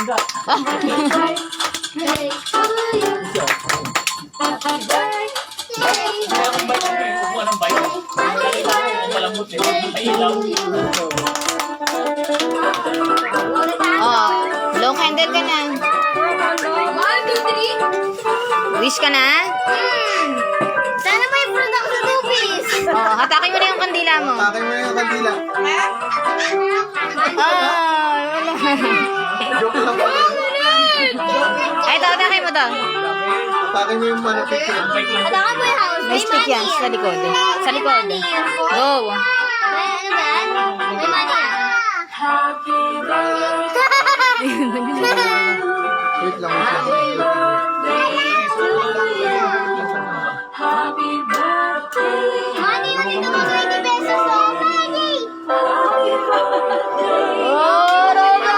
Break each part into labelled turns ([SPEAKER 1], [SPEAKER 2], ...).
[SPEAKER 1] Bangga. Kaya kung bike mo eh, kumuha ng bike. Malambot eh. May ilaw.
[SPEAKER 2] Oh, blow candle ka na.
[SPEAKER 3] 1, 2, 3.
[SPEAKER 2] Wish ka na?
[SPEAKER 3] Sana may product sa 2 piece.
[SPEAKER 2] Oh, hatakin mo na yung kandila mo.
[SPEAKER 4] Takay mo na yung kandila.
[SPEAKER 2] Oh, wala.
[SPEAKER 4] Joke lang pala.
[SPEAKER 2] Ay, ito, hatakin mo to.
[SPEAKER 4] Takay mo yung picture.
[SPEAKER 1] Bike lang.
[SPEAKER 3] Atakan mo yung house.
[SPEAKER 2] May stick yan sa likod. Sa likod. Go.
[SPEAKER 3] May ano ba yan? May money yan.
[SPEAKER 4] Wait lang, wait lang.
[SPEAKER 3] Money, nandito mo 20 pesos. Oh, Maggie!
[SPEAKER 2] Oh, Roba!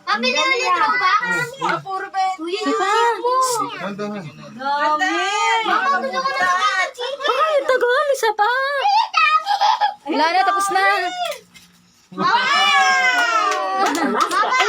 [SPEAKER 3] Pabili ulit ako ba? Puro ba?
[SPEAKER 2] Isa pa.
[SPEAKER 4] Ganda nga.
[SPEAKER 3] Mama, gusto ko na
[SPEAKER 2] Ay, tagal. Isa pa. Wala na, tapos na.
[SPEAKER 3] Mama! Mama!